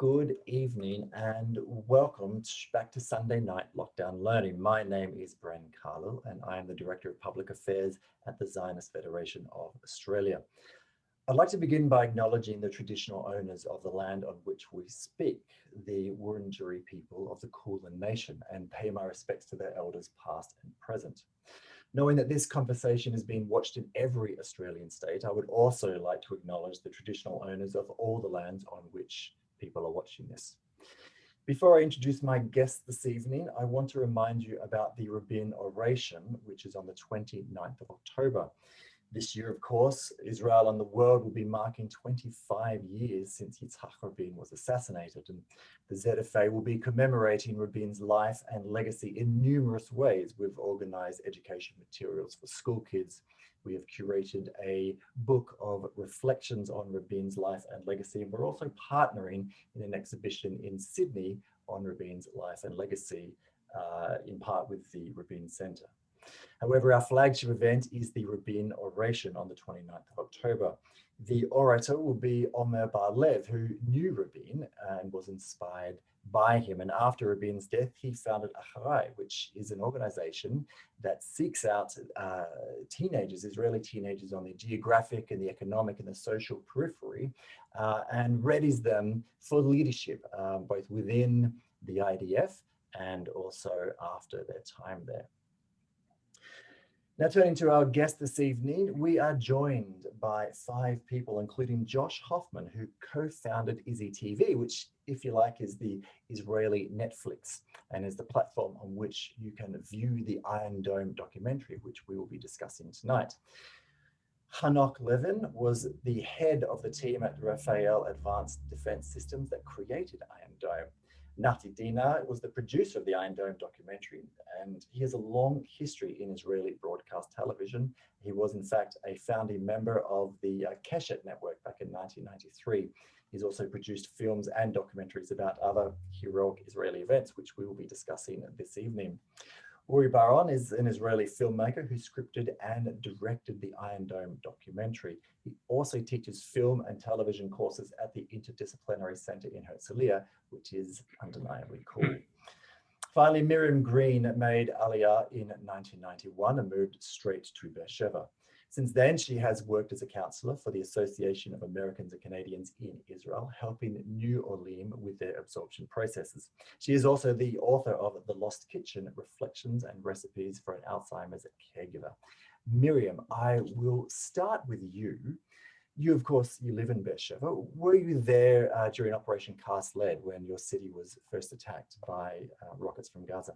Good evening and welcome back to Sunday Night Lockdown Learning. My name is Bren Carlo and I am the Director of Public Affairs at the Zionist Federation of Australia. I'd like to begin by acknowledging the traditional owners of the land on which we speak, the Wurundjeri people of the Kulin Nation, and pay my respects to their elders past and present. Knowing that this conversation is being watched in every Australian state, I would also like to acknowledge the traditional owners of all the lands on which people are watching this. Before I introduce my guest this evening, I want to remind you about the Rabin Oration, which is on the 29th of October. This year, of course, Israel and the world will be marking 25 years since Yitzhak Rabin was assassinated, and the ZFA will be commemorating Rabin's life and legacy in numerous ways. We've organized education materials for school kids. We have curated a book of reflections on Rabin's life and legacy, and we're also partnering in an exhibition in Sydney on Rabin's life and legacy, in part with the Rabin Centre. However, our flagship event is the Rabin Oration on the 29th of October. The orator will be Omer Bar-Lev, who knew Rabin and was inspired by him. And after Rabin's death, he founded Acharai, which is an organization that seeks out teenagers, Israeli teenagers on the geographic and the economic and the social periphery, and readies them for leadership, both within the IDF and also after their time there. Now, turning to our guest this evening, we are joined by 5 people, including Josh Hoffman, who co-founded IZZY TV, which, if you like, is the Israeli Netflix and is the platform on which you can view the Iron Dome documentary, which we will be discussing tonight. Hanok Levin was the head of the team at Rafael Advanced Defense Systems that created Iron Dome. Nati Dina was the producer of the Iron Dome documentary, and he has a long history in Israeli broadcast television. He was, in fact, a founding member of the Keshet network back in 1993. He's also produced films and documentaries about other heroic Israeli events, which we will be discussing this evening. Uri Bar-On is an Israeli filmmaker who scripted and directed the Iron Dome documentary. He also teaches film and television courses at the Interdisciplinary Center in Herzliya, which is undeniably cool. Finally, Miriam Green made Aliyah in 1991 and moved straight to Beersheba. Since then, she has worked as a counselor for the Association of Americans and Canadians in Israel, helping New Olim with their absorption processes. She is also the author of The Lost Kitchen, Reflections and Recipes for an Alzheimer's Caregiver. Miriam, I will start with you. You, of course, you live in Beersheba. Were you there during Operation Cast Lead when your city was first attacked by rockets from Gaza?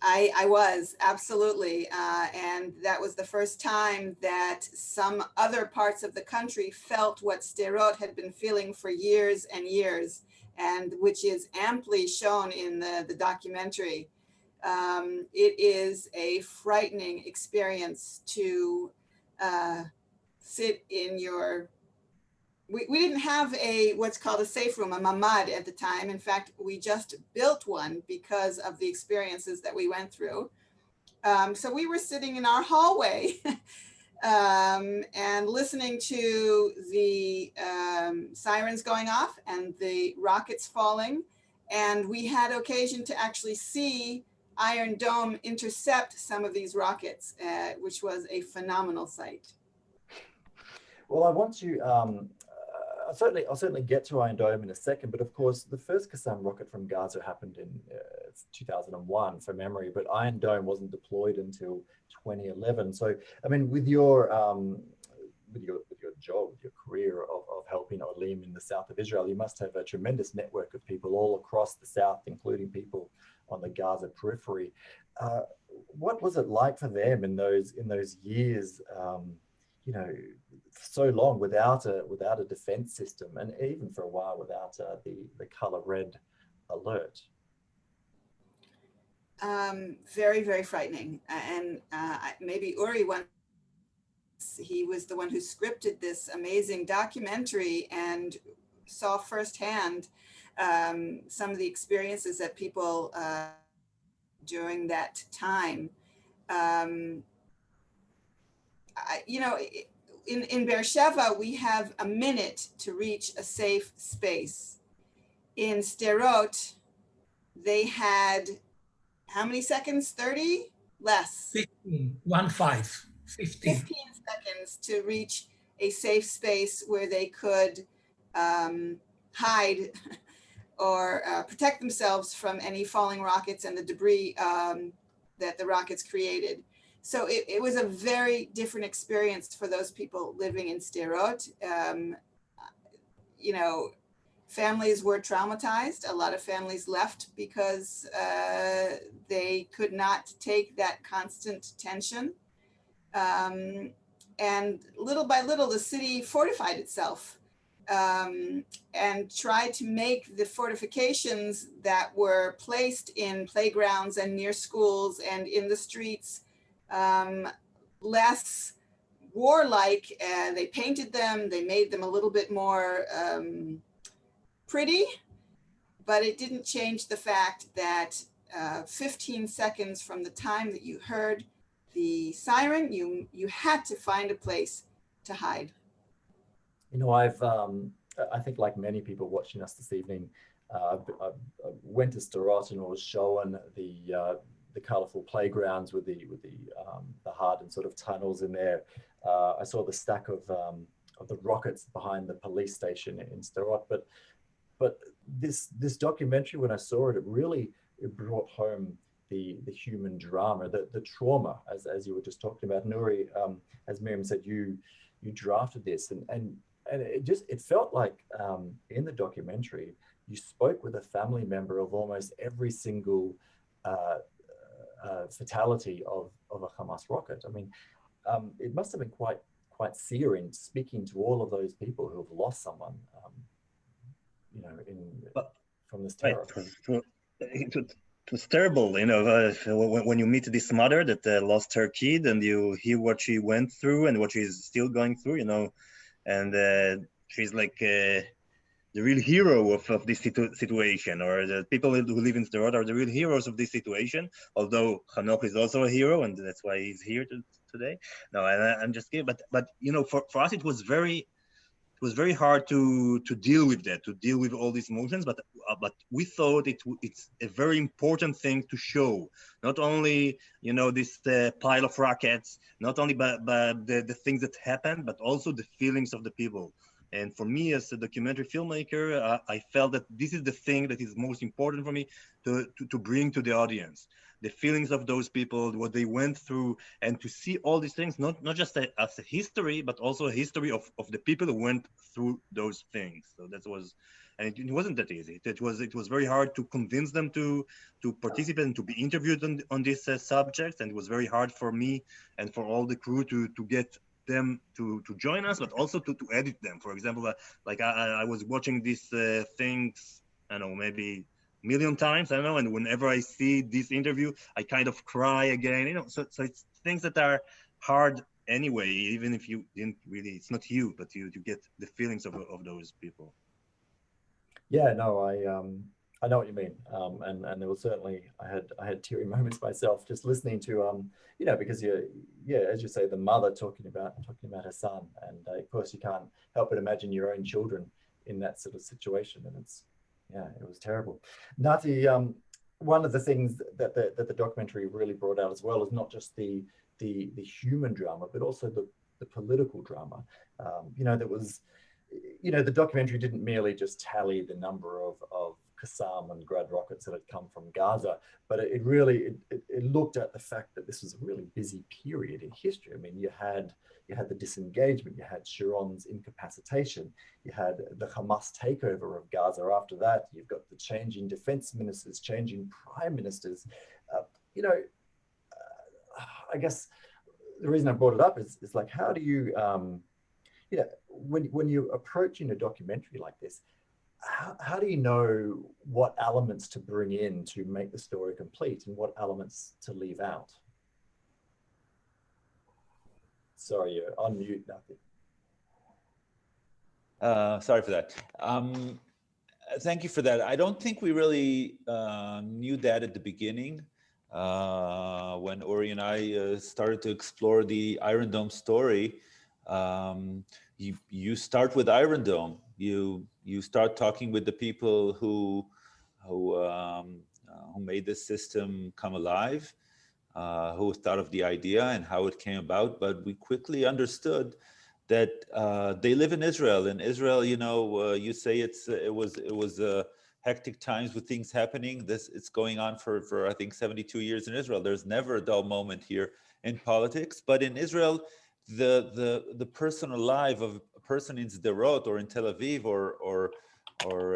I was, absolutely. And that was the first time that some other parts of the country felt what Sderot had been feeling for years and years, and which is amply shown in the documentary. It is a frightening experience to sit in your, we didn't have what's called a safe room, a mamad at the time. In fact, we just built one because of the experiences that we went through. So we were sitting in our hallway and listening to the sirens going off and the rockets falling. And we had occasion to actually see Iron Dome intercept some of these rockets, which was a phenomenal sight. Well, I want to, I'll certainly get to Iron Dome in a second, but of course, the first Qassam rocket from Gaza happened in 2001, from memory, but Iron Dome wasn't deployed until 2011. So, I mean, with your job, with your career of helping Olim in the south of Israel, you must have a tremendous network of people all across the south, including people on the Gaza periphery. What was it like for them in those years? You know, so long without a defense system, and even for a while without the color red alert. Very, very frightening. And maybe Uri, once he was the one who scripted this amazing documentary and saw firsthand some of the experiences that people during that time. in Beersheba, we have a minute to reach a safe space. In Sderot, they had how many seconds? 30? Less. 15, 15. 15 seconds to reach a safe space where they could hide or protect themselves from any falling rockets and the debris that the rockets created. So it was a very different experience for those people living in Sderot. You know, families were traumatized. A lot of families left because they could not take that constant tension. And little by little, the city fortified itself and tried to make the fortifications that were placed in playgrounds and near schools and in the streets less warlike. They painted them, they made them a little bit more pretty, but it didn't change the fact that 15 seconds from the time that you heard the siren, you had to find a place to hide. You know, I think like many people watching us this evening, I went to Sderot and was shown the colorful playgrounds with the hardened sort of tunnels in there. I saw the stack of the rockets behind the police station in Sderot, but this documentary, when I saw it, it brought home the human drama, the trauma, as you were just talking about. Nuri, as Miriam said, you drafted this, and it felt like in the documentary you spoke with a family member of almost every single fatality of a Hamas rocket. I mean, it must have been quite searing speaking to all of those people who have lost someone, you know, from this terror. It was terrible, you know, when you meet this mother that lost her kid, and you hear what she went through and what she's still going through, you know, and she's like the real hero of this situation, or the people who live in Sderot are the real heroes of this situation, although Hanoch is also a hero, and that's why he's here today. No, I'm just kidding, but you know, for us it was very hard to deal with that, to deal with all these emotions, but we thought it's a very important thing to show, not only, you know, this pile of rockets, not only by the things that happened, but also the feelings of the people. And for me, as a documentary filmmaker, I felt that this is the thing that is most important for me to bring to the audience. The feelings of those people, what they went through, and to see all these things, not just as a history, but also a history of the people who went through those things. So that was, and it wasn't that easy. It was very hard to convince them to participate and to be interviewed on this subject. And it was very hard for me and for all the crew to get them to join us, but also to edit them. For example, like I was watching these things, I don't know, maybe million times, I don't know, and whenever I see this interview, I kind of cry again, you know. So it's things that are hard anyway, even if you didn't really, it's not you, but you get the feelings of those people. Yeah, no, I know what you mean, and there was certainly, I had teary moments myself just listening to you know, because as you say, the mother talking about her son, and of course you can't help but imagine your own children in that sort of situation, and it was terrible. Nati, one of the things that the documentary really brought out as well is not just the human drama, but also the political drama. You know, there was, you know, the documentary didn't merely just tally the number of Qassam and Grad rockets that had come from Gaza, but it really looked at the fact that this was a really busy period in history. I mean, you had the disengagement, you had Sharon's incapacitation, you had the Hamas takeover of Gaza. After that, you've got the changing defense ministers, changing prime ministers. You know, I guess the reason I brought it up is like, how do you, you know, when you're approaching a documentary like this, how do you know what elements to bring in to make the story complete and what elements to leave out? Sorry, you're on mute, Nati. Sorry for that. Thank you for that. I don't think we really knew that at the beginning when Ori and I started to explore the Iron Dome story. You start with Iron Dome. You start talking with the people who made this system come alive, who thought of the idea and how it came about. But we quickly understood that they live in Israel. In Israel, you say it was hectic times with things happening. It's going on for I think 72 years in Israel. There's never a dull moment here in politics. But in Israel, the personal life of a person in Sderot or in Tel Aviv or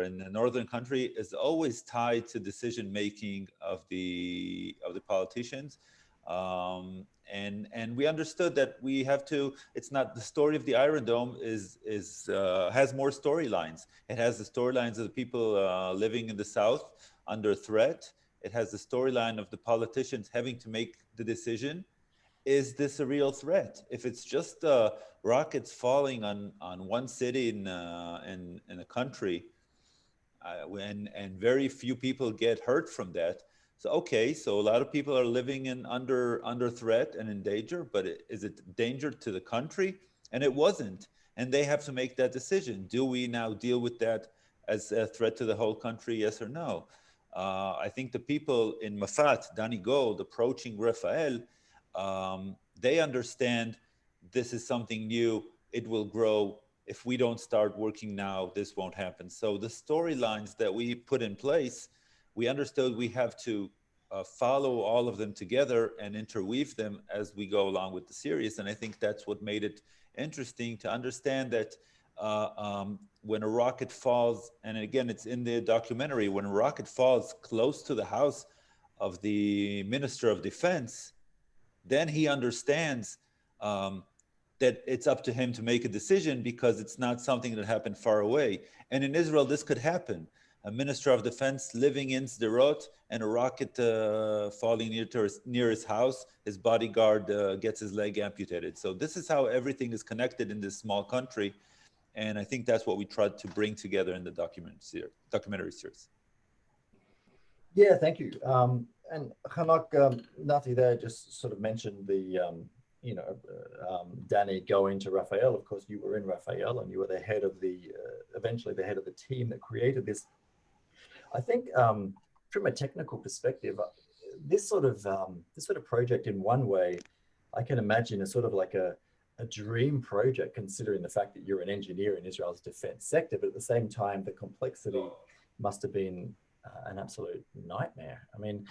in the northern country is always tied to decision making of the politicians. And we understood that we have to. It's not the story of the Iron Dome has more storylines. It has the storylines of the people living in the south under threat. It has the storyline of the politicians having to make the decision: is this a real threat? If it's just rockets falling on one city in a country, and very few people get hurt from that. So okay, so a lot of people are living under threat and in danger, but is it danger to the country? And it wasn't. And they have to make that decision. Do we now deal with that as a threat to the whole country? Yes or no? I think the people in Mafat, Danny Gold, approaching Rafael, they understand this is something new. It will grow. If we don't start working now, this won't happen. So the storylines that we put in place, we understood we have to follow all of them together and interweave them as we go along with the series. And I think that's what made it interesting to understand that when a rocket falls, and again, it's in the documentary, when a rocket falls close to the house of the Minister of Defense, then he understands that it's up to him to make a decision because it's not something that happened far away. And in Israel, this could happen. A Minister of Defense living in Sderot and a rocket falling near his house, his bodyguard gets his leg amputated. So this is how everything is connected in this small country. And I think that's what we tried to bring together in the documentary series. Yeah, thank you. And Hanak, Nati there just sort of mentioned the, Danny going to Rafael. Of course, you were in Rafael and you were the head of eventually the head of the team that created this. I think from a technical perspective, this sort of project in one way, I can imagine is sort of like a dream project, considering the fact that you're an engineer in Israel's defense sector, but at the same time, the complexity must have been an absolute nightmare. I mean,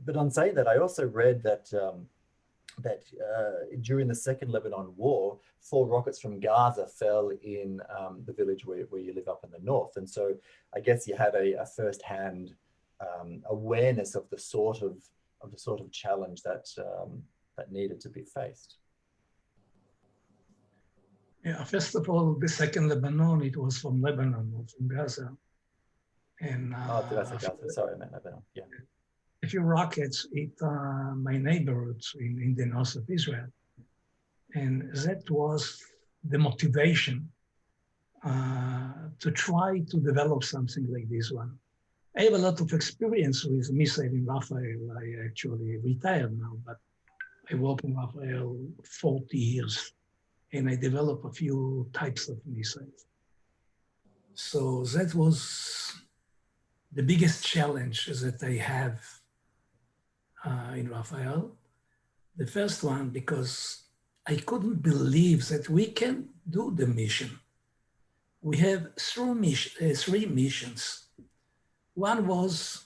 but on saying that, I also read that during the Second Lebanon War, 4 rockets from Gaza fell in the village where you live up in the north, and so I guess you had a first-hand awareness of the sort of challenge that needed to be faced. Yeah, first of all, the Second Lebanon, it was from Lebanon, or from Gaza. And did I say Gaza? Sorry, I meant Lebanon. Yeah. A few rockets hit my neighborhoods in the north of Israel. And that was the motivation to try to develop something like this one. I have a lot of experience with missile in Rafael. I actually retired now, but I worked in Rafael 40 years and I developed a few types of missiles. So that was the biggest challenge that I have in Rafael. The first one, because I couldn't believe that we can do the mission. We have 3 missions. One was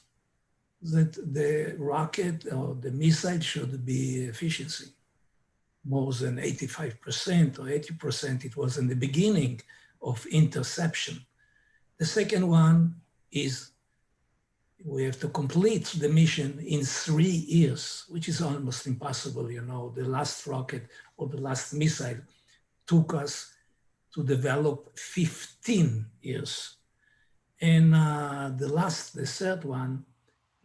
that the rocket or the missile should be efficiency, more than 85% or 80%. It was in the beginning of interception. The second one is we have to complete the mission in 3 years, which is almost impossible. You know, the last rocket or the last missile took us to develop 15 years. And the third one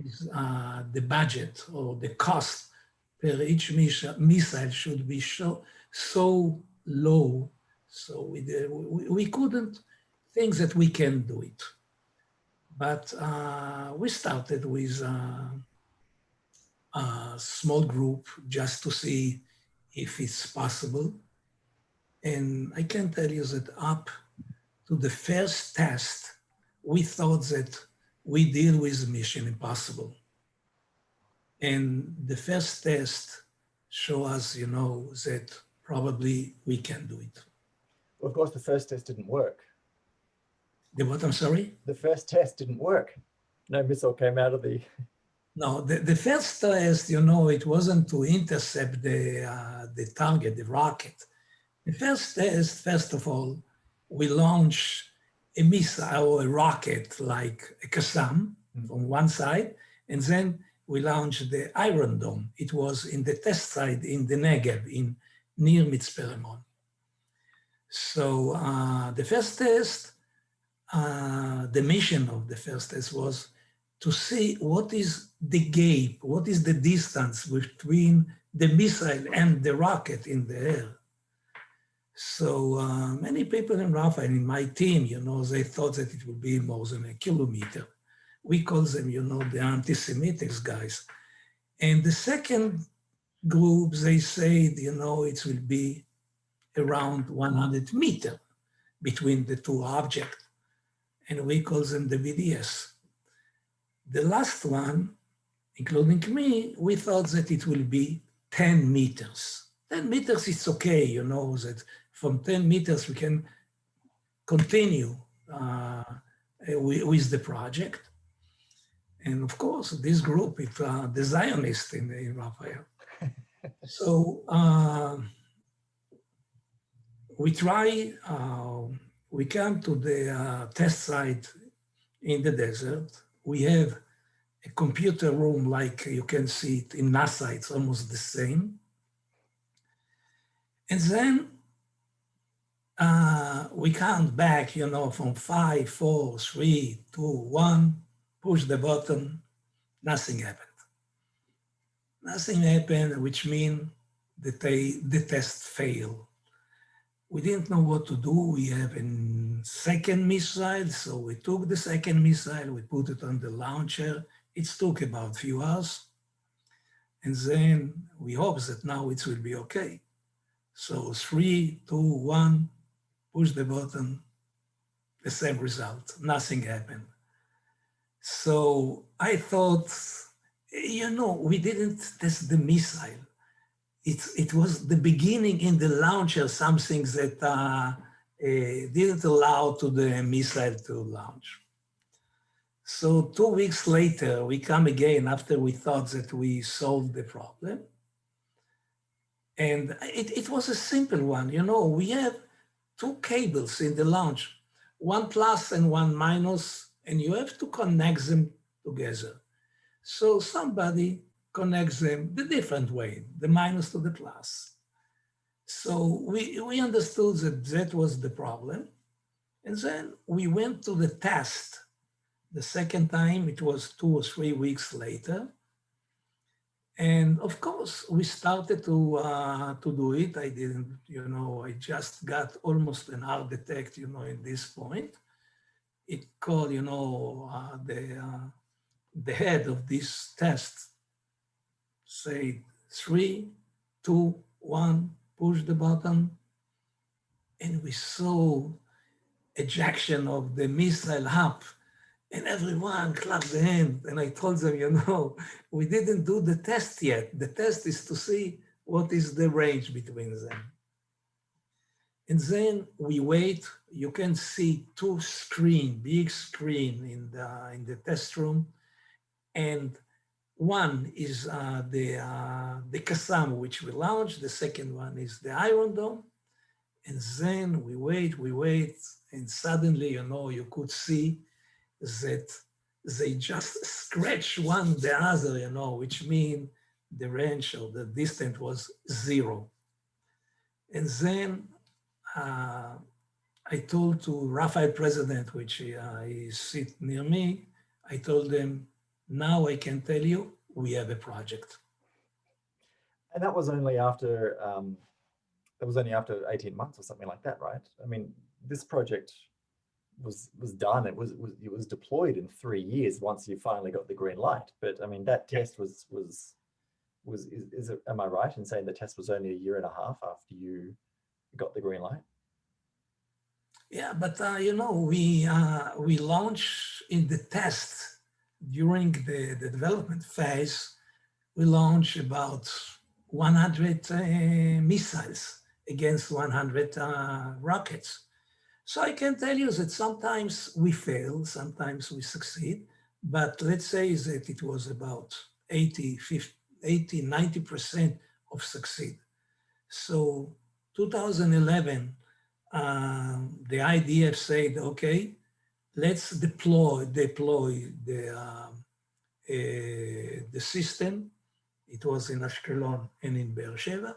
is the budget or the cost per each missile should be so low. So we couldn't think that we can do it. But we started with a small group just to see if it's possible. And I can tell you that up to the first test, we thought that we deal with Mission Impossible. And the first test show us, that probably we can do it. Well, of course, the first test didn't work. The what, I'm sorry? The first test didn't work. No missile came out of the... No, the first test, it wasn't to intercept the target, the rocket. The first test, first of all, we launched a missile or a rocket like a Qassam from one side, and then we launched the Iron Dome. It was in the test site in the Negev, near Mitzpe Ramon. So the first test, the mission of the first test was to see what is the gap, what is the distance between the missile and the rocket in the air. So many people in Rafael, in my team, they thought that it would be more than a kilometer. We call them, the anti-Semitic guys. And the second group, they said, it will be around 100 meters between the two objects. And we call them the BDS. The last one, including me, we thought that it will be 10 meters. 10 meters, it's okay, that from 10 meters we can continue with the project. And of course, this group is the Zionists in Rafael. So we try, we come to the test site in the desert. We have a computer room like you can see it in NASA, it's almost the same. And then we count back, from 5, 4, 3, 2, 1, push the button, nothing happened. Nothing happened, which means that the test failed. We didn't know what to do. We have a second missile, so we took the second missile, we put it on the launcher. It took about a few hours. And then we hope that now it will be okay. So 3, 2, 1, push the button, the same result, nothing happened. So I thought, we didn't test the missile. It was the beginning in the launcher, something that didn't allow to the missile to launch. So 2 weeks later, we come again after we thought that we solved the problem. And it was a simple one. We have 2 cables in the launch, one plus and one minus, and you have to connect them together. So somebody connects them the different way, the minus to the plus. So we understood that was the problem. And then we went to the test. The second time, it was 2 or 3 weeks later. And of course, we started to do it. I didn't, I just got almost an heart attack, in this point. It called, the head of this test said 3, 2, 1, push the button. And we saw ejection of the missile up. And everyone clapped the hand. And I told them, we didn't do the test yet. The test is to see what is the range between them. And then we wait. You can see 2 screens, big screen in the test room. And one is the Qassam, which we launched. The second one is the Iron Dome. And then we wait. And suddenly, you could see that they just scratch one the other, which means the range or the distance was 0. And then I told to Rafael president, which he sit near me, I told them, now I can tell you, we have a project. And that was only after, 18 months or something like that, right? I mean, this project was done. It was deployed in 3 years once you finally got the green light. But I mean, that test was am I right in saying the test was only 1.5 years after you got the green light? Yeah, but you know, we launched in the test during the development phase. We launched about 100 missiles against 100 rockets. So I can tell you that sometimes we fail, sometimes we succeed, but let's say that it was about 80, 50, 80, 90% of succeed. So 2011, the IDF said, okay, let's deploy the system. It was in Ashkelon and in Beersheba.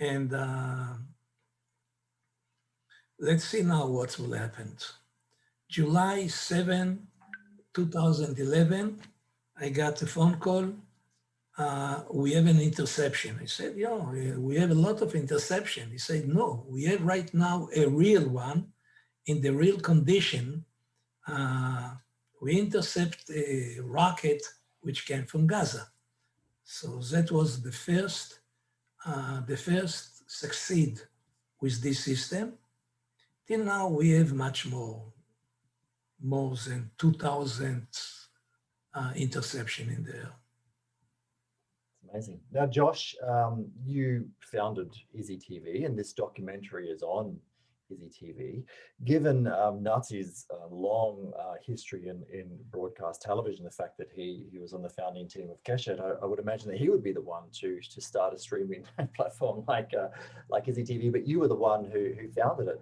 And let's see now what will happen. July 7, 2011, I got a phone call. We have an interception. I said, yeah, we have a lot of interception. He said, no, we have right now a real one in the real condition. We intercept a rocket which came from Gaza. So that was the first succeed with this system. Till now, we have much more than 2,000 interception in there. Amazing. Now, Josh, you founded IZZY TV, and this documentary is on IZZY TV. Given Nazi's long history in broadcast television, the fact that he was on the founding team of Keshet, I would imagine that he would be the one to start a streaming platform like IZZY TV. But you were the one who founded it.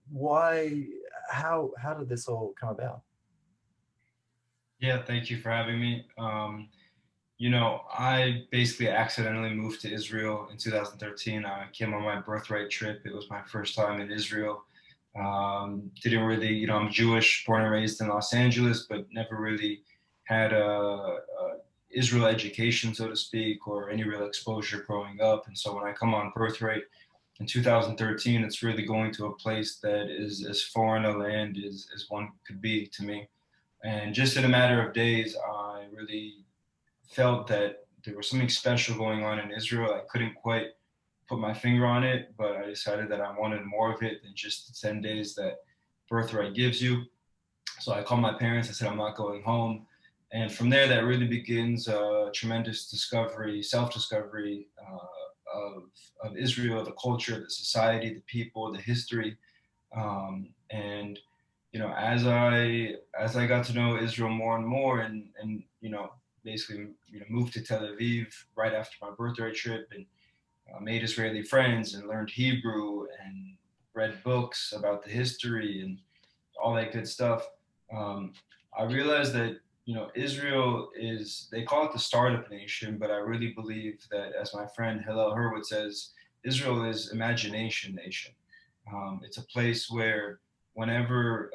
Why? How did this all come about? Yeah, thank you for having me. You know, I basically accidentally moved to Israel in 2013. I came on my birthright trip. It was my first time in Israel. Didn't really, you know, I'm Jewish, born and raised in Los Angeles, but never really had a Israel education, so to speak, or any real exposure growing up. And so when I come on birthright in 2013, it's really going to a place that is as foreign a land as one could be to me. And just in a matter of days, I really felt that there was something special going on in Israel. I couldn't quite put my finger on it, but I decided that I wanted more of it than just the 10 days that birthright gives you. So I called my parents. I said, I'm not going home. And from there, that really begins a tremendous discovery, self-discovery of Israel, the culture, the society, the people, the history. And you know, as I got to know Israel more and more, and you know, basically, you know, moved to Tel Aviv right after my birthright trip, and made Israeli friends, and learned Hebrew, and read books about the history and all that good stuff. I realized that, you know, Israel is, they call it the startup nation, but I really believe that, as my friend Hillel Hurwitz says, Israel is imagination nation. It's a place where whenever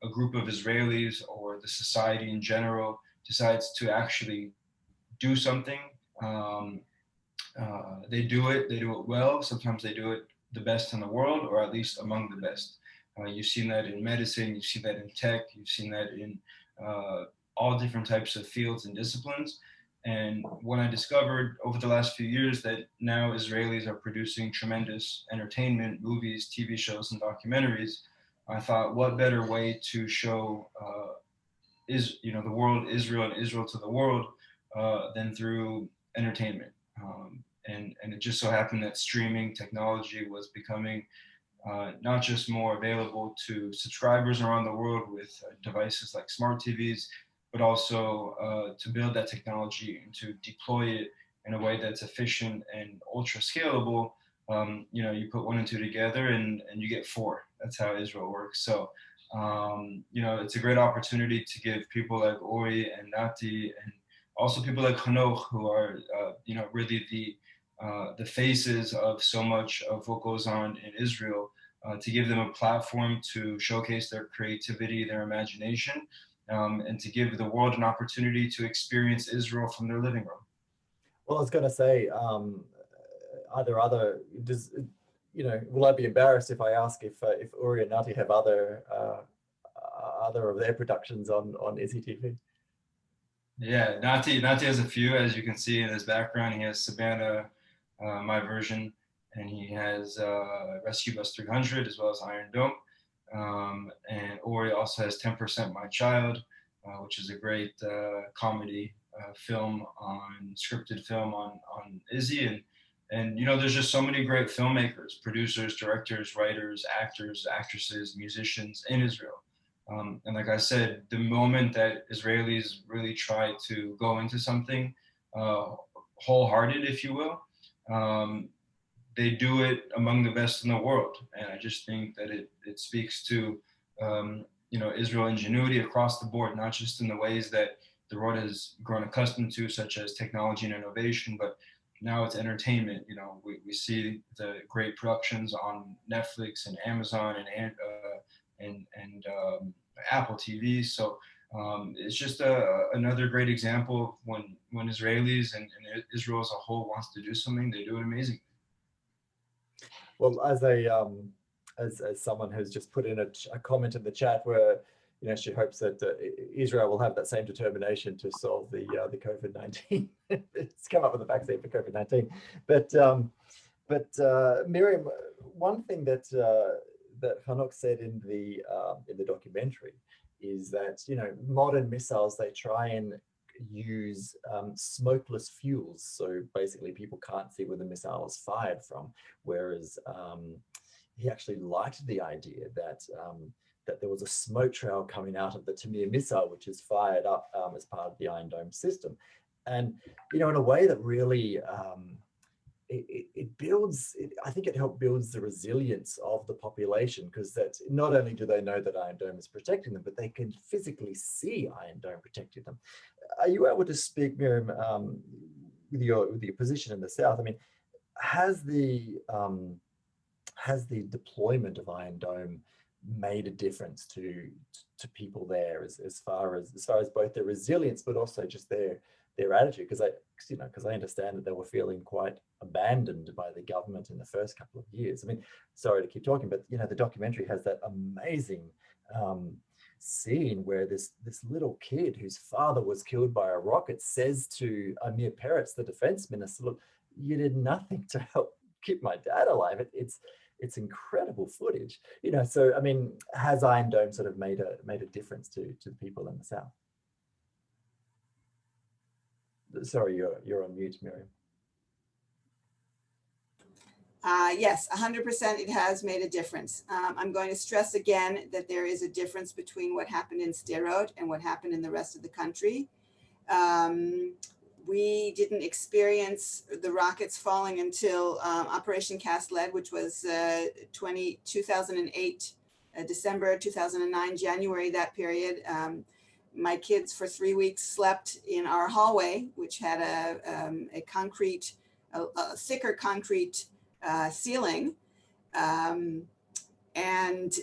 a group of Israelis or the society in general decides to actually do something, they do it well. Sometimes they do it the best in the world, or at least among the best. You've seen that in medicine, you've seen that in tech, you've seen that in all different types of fields and disciplines. And when I discovered over the last few years that now Israelis are producing tremendous entertainment, movies, TV shows, and documentaries, I thought, what better way to show the world Israel, and Israel to the world than through entertainment. And it just so happened that streaming technology was becoming not just more available to subscribers around the world with devices like smart TVs, but also to build that technology and to deploy it in a way that's efficient and ultra scalable. You know, you put 1 and 2 together and you get 4. That's how Israel works. So, you know, it's a great opportunity to give people like Ori and Nati, and also people like Hanoch, who are, you know, really the faces of so much of what goes on in Israel, to give them a platform to showcase their creativity, their imagination, and to give the world an opportunity to experience Israel from their living room. Well, I was going to say, you know, will I be embarrassed if I ask if Uri and Nati have other of their productions on IZZY TV? Yeah, Nati has a few, as you can see in his background. He has Savannah, my version, and he has Rescue Bus 300 as well as Iron Dome. And Ori also has 10% My Child, which is a great comedy film scripted film on IZZY. And you know, there's just so many great filmmakers, producers, directors, writers, actors, actresses, musicians in Israel. And like I said, the moment that Israelis really try to go into something wholehearted, if you will, they do it among the best in the world. And I just think that it speaks to, you know, Israel ingenuity across the board, not just in the ways that the world has grown accustomed to, such as technology and innovation, but now it's entertainment. You know, we see the great productions on Netflix and Amazon and Apple TV. So it's just another great example of when Israelis and Israel as a whole wants to do something, they do it amazingly. Well, as someone who's just put in a comment in the chat where, you know, she hopes that Israel will have that same determination to solve the COVID-19. It's come up with a vaccine for COVID-19. But Miriam, one thing that Hanok said in the documentary is that, you know, modern missiles, they try and use smokeless fuels, so basically people can't see where the missile is fired from, whereas he actually liked the idea that that there was a smoke trail coming out of the Tamir missile, which is fired up as part of the Iron Dome system. And, you know, in a way that really it builds, I think it helped builds the resilience of the population, because that not only do they know that Iron Dome is protecting them, but they can physically see Iron Dome protecting them. Are you able to speak, Miriam, with your position in the South? I mean, has the deployment of Iron Dome made a difference to people there as far as both their resilience, but also just their attitude? Because I understand that they were feeling quite abandoned by the government in the first couple of years. I mean, sorry to keep talking, but you know, the documentary has that amazing scene where this little kid whose father was killed by a rocket says to Amir Peretz, the defense minister, "Look, you did nothing to help keep my dad alive." It's incredible footage, you know. So I mean, has Iron Dome sort of made a difference to the people in the South? Sorry, you're on mute, Miriam. Yes, 100% it has made a difference. I'm going to stress again that there is a difference between what happened in Sderot and what happened in the rest of the country. We didn't experience the rockets falling until Operation Cast Lead, which was 2008, December 2009, January, that period. My kids for 3 weeks slept in our hallway, which had a thicker concrete ceiling. And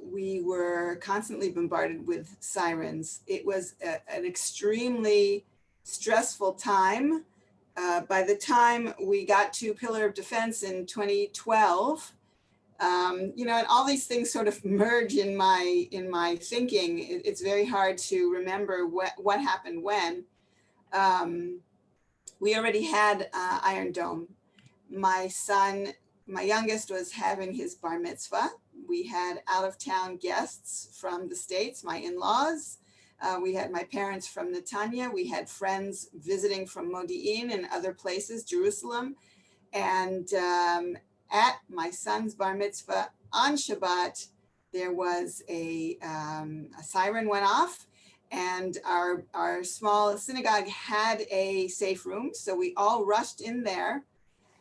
we were constantly bombarded with sirens. It was an extremely stressful time. By the time we got to Pillar of Defense in 2012, you know, and all these things sort of merge in my thinking. It's very hard to remember what happened when. We already had Iron Dome. My son, my youngest, was having his bar mitzvah. We had out-of-town guests from the States, my in-laws. We had my parents from Netanya. We had friends visiting from Modi'in and other places, Jerusalem. And at my son's bar mitzvah on Shabbat, there was a siren went off, and our small synagogue had a safe room. So we all rushed in there.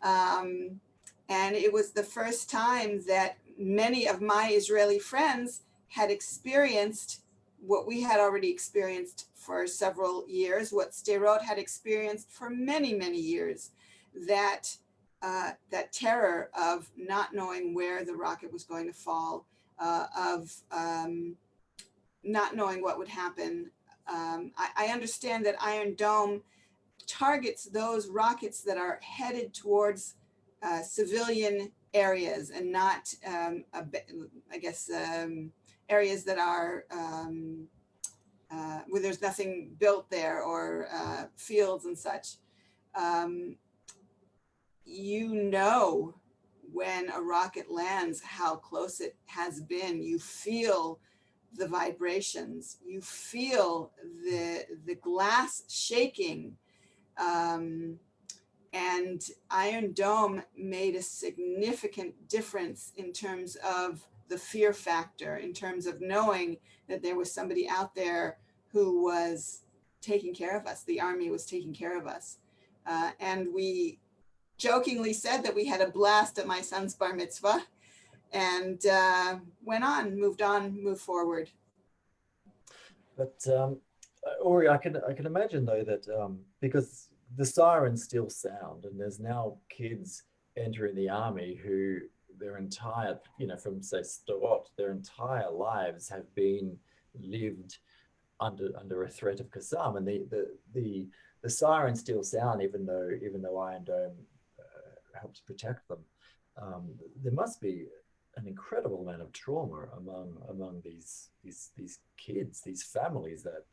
And it was the first time that many of my Israeli friends had experienced what we had already experienced for several years, what Sderot had experienced for many, many years, that terror of not knowing where the rocket was going to fall, of not knowing what would happen. I understand that Iron Dome targets those rockets that are headed towards civilian areas and not, I guess, areas that are where there's nothing built there, or fields and such. You know when a rocket lands, how close it has been. You feel the vibrations, you feel the glass shaking. And Iron Dome made a significant difference in terms of the fear factor, in terms of knowing that there was somebody out there who was taking care of us. The Army was taking care of us. And we jokingly said that we had a blast at my son's bar mitzvah, and moved on, moved forward. But Ori, I can imagine though that because the sirens still sound, and there's now kids entering the army who their entire, from say Sderot, their entire lives have been lived under a threat of Qassam, and the sirens still sound even though Iron Dome helps protect them. There must be an incredible amount of trauma among these kids, these families that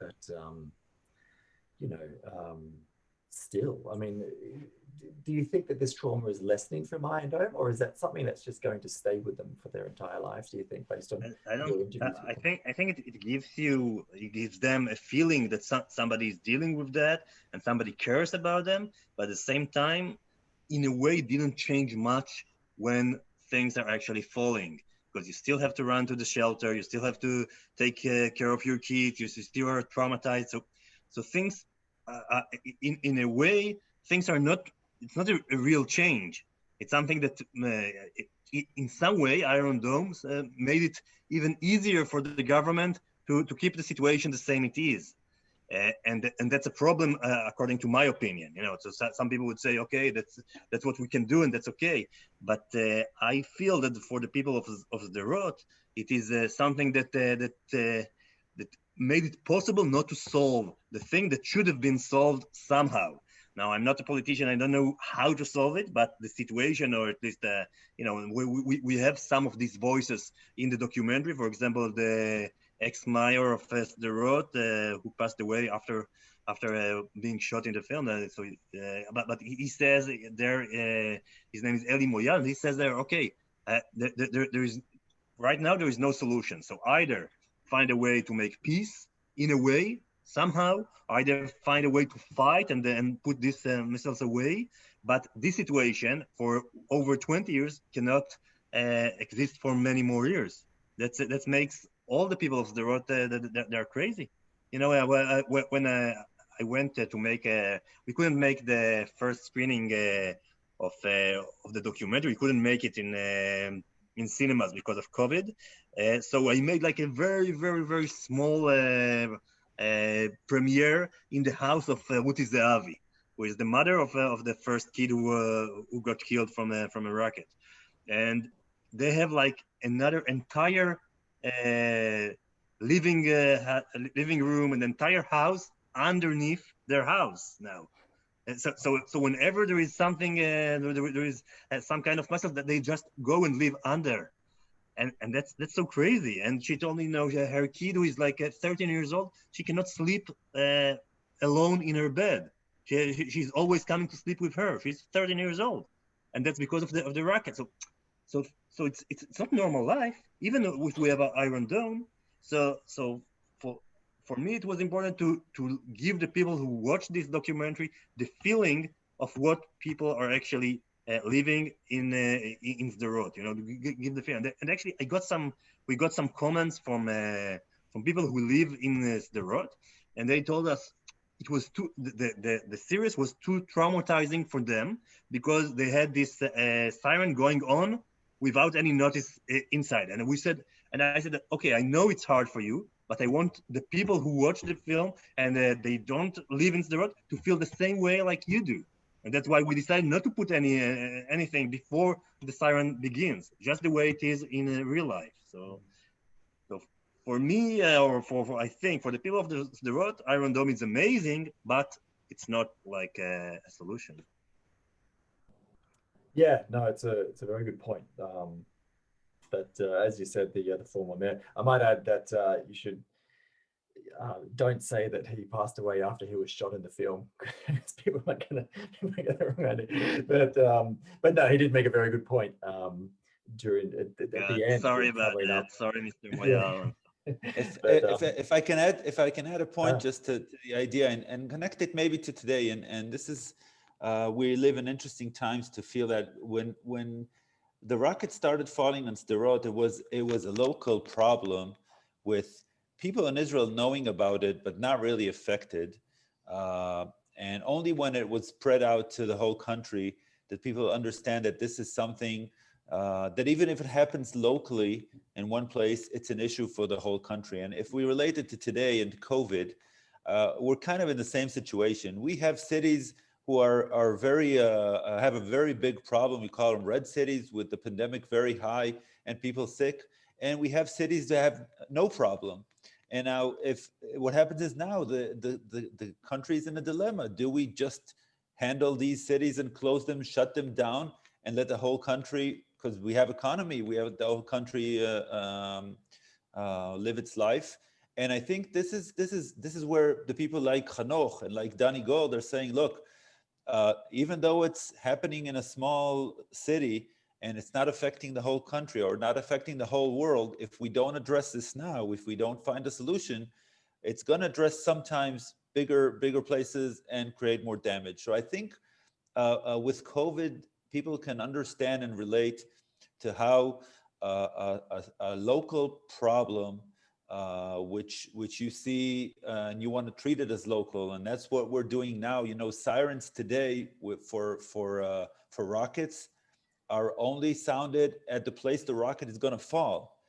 still. I mean, do you think that this trauma is lessening from Iron Dome, or is that something that's just going to stay with them for their entire lives? Do you think, based on your interviews? I think it gives them a feeling that somebody is dealing with that and somebody cares about them, but at the same time, in a way, it didn't change much when things are actually falling, because you still have to run to the shelter, you still have to take care of your kids, you still are traumatized. So things, in a way, things are not. It's not a real change. It's something that, in some way, Iron Domes made it even easier for the government to keep the situation the same it is. And that's a problem, according to my opinion. So some people would say, okay, that's what we can do, and that's okay. But I feel that for the people of Sderot, it is something that made it possible not to solve the thing that should have been solved somehow. Now, I'm not a politician. I don't know how to solve it, but the situation, or at least, we have some of these voices in the documentary. For example, the ex-mayor of Sderot, who passed away after being shot in the film. But he says there, his name is Eli Moyal, and he says there, okay, there is right now there is no solution. So either find a way to make peace in a way somehow, either find a way to fight and then put these missiles away. But this situation for over 20 years cannot exist for many more years. That makes all the people of Sderot, they're crazy. When I went to make we couldn't make the first screening of the documentary. We couldn't make it in cinemas because of COVID. So I made like a very, very, very small premiere in the house of Ruti Zehavi, who is the mother of the first kid who got killed from a rocket. And they have like another entire living room, an entire house underneath their house now. And so whenever there is something, there is some kind of muscle that they just go and live under, and that's so crazy. And she told me, her kid, who is like 13 years old, she cannot sleep alone in her bed. She's always coming to sleep with her. She's 13 years old, and that's because of the rocket. So it's not normal life, even if we have an Iron Dome. So for me, it was important to give the people who watch this documentary the feeling of what people are actually living in Sderot. Give the feeling. And actually, we got some comments from people who live in Sderot, and they told us it was the series was too traumatizing for them because they had this siren going on without any notice inside. And I said, okay, I know it's hard for you, but I want the people who watch the film and they don't live in Sderot to feel the same way like you do. And that's why we decided not to put anything before the siren begins, just the way it is in real life. So for me, for I think for the people of the Sderot, Iron Dome is amazing, but it's not like a solution. Yeah, no, it's a very good point. But as you said, the former mayor, I might add that don't say that he passed away after he was shot in the film. People might get the wrong idea. But no, he did make a very good point during at the end. Sorry about that. Sorry, Mr. Moyal. If I can add a point just to the idea and connect it maybe to today, and this is we live in interesting times to feel that when the rocket started falling on Sderot, it was a local problem with people in Israel knowing about it but not really affected, and only when it was spread out to the whole country did people understand that this is something that even if it happens locally in one place, it's an issue for the whole country. And if we relate it to today and COVID, we're kind of in the same situation. We have cities who are very have a very big problem. We call them red cities, with the pandemic very high and people sick. And we have cities that have no problem. And now, if what happens is now the country's in a dilemma. Do we just handle these cities and close them, shut them down, and let the whole country, because we have economy, we have the whole country live its life? And I think this is where the people like Hanoch and like Danny Gold are saying, look, even though it's happening in a small city and it's not affecting the whole country or not affecting the whole world, if we don't address this now, if we don't find a solution, it's going to address sometimes bigger places and create more damage. So I think with COVID, people can understand and relate to how a local problem, which you see and you want to treat it as local, and that's what we're doing now. You know, sirens today for rockets are only sounded at the place the rocket is going to fall,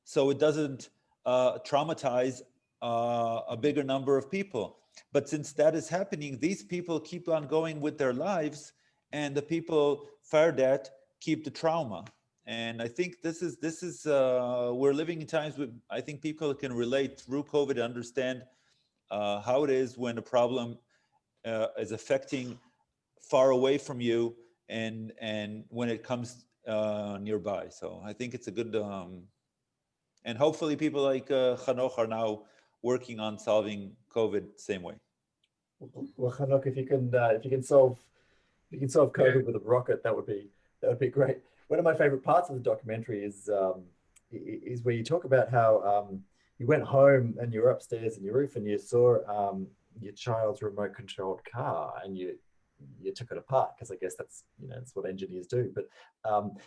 so it doesn't traumatize a bigger number of people. But since that is happening, these people keep on going with their lives, and the people fired at keep the trauma. And I think this is we're living in times where I think people can relate through COVID and understand how it is when a problem is affecting far away from you, and when it comes nearby. So I think it's a good and hopefully people like Hanoch are now working on solving COVID same way. Well, Hanoch, if you can solve COVID with a rocket, that would be great. One of my favorite parts of the documentary is where you talk about how you went home and you were upstairs in your roof and you saw your child's remote controlled car, and you took it apart, because I guess that's what engineers do. But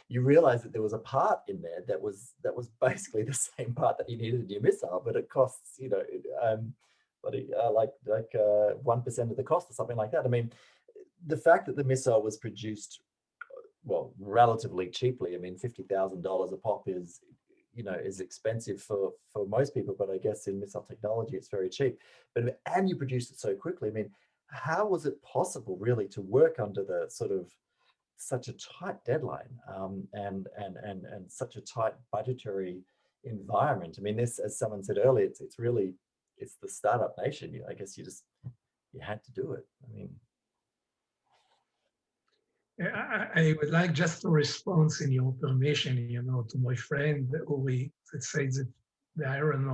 you realized that there was a part in there that was basically the same part that you needed in your missile, but it costs like 1% of the cost or something like that. I mean, the fact that the missile was produced, well, relatively cheaply. I mean, $50,000 a pop is expensive for most people, but I guess in missile technology it's very cheap. But and you produced it so quickly. I mean, how was it possible really to work under the sort of such a tight deadline and such a tight budgetary environment? I mean, this, as someone said earlier, it's the startup nation. I guess you had to do it. I mean, I would like just a response, in your permission, to my friend Uri, that says that the Iron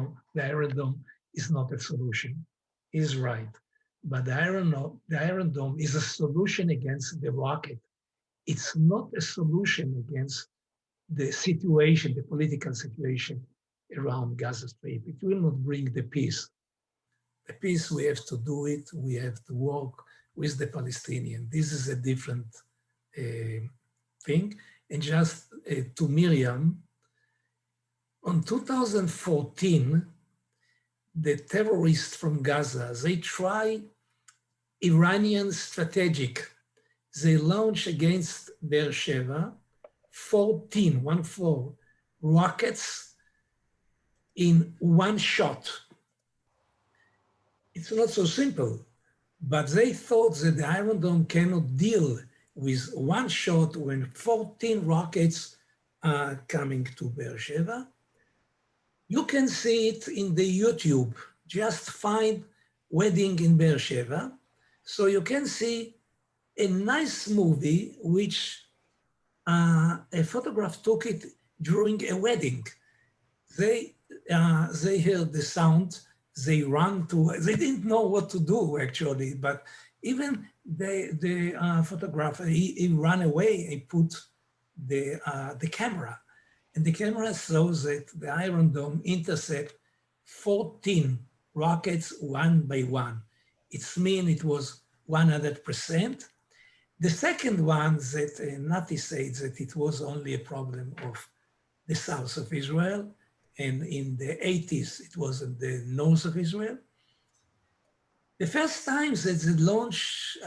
Dome is not a solution. He's right. But the Iron Dome is a solution against the rocket. It's not a solution against the situation, the political situation around Gaza Strip. It will not bring the peace. The peace, we have to do it. We have to work with the Palestinians. This is a different thing. And just to Miriam, on 2014, the terrorists from Gaza, they try Iranian strategic. They launch against Beersheba 14 rockets in one shot. It's not so simple, but they thought that the Iron Dome cannot deal with one shot when 14 rockets are coming to Beersheba. You can see it in the YouTube. Just find wedding in Beersheba. So you can see a nice movie which a photograph took it during a wedding. They heard the sound, they they didn't know what to do actually, but even the photographer, he ran away and put the camera. And the camera shows that the Iron Dome intercept 14 rockets one by one. It's mean it was 100%. The second one that Nati said that it was only a problem of the south of Israel, and in the 80s, it was in the north of Israel. The first time that they launched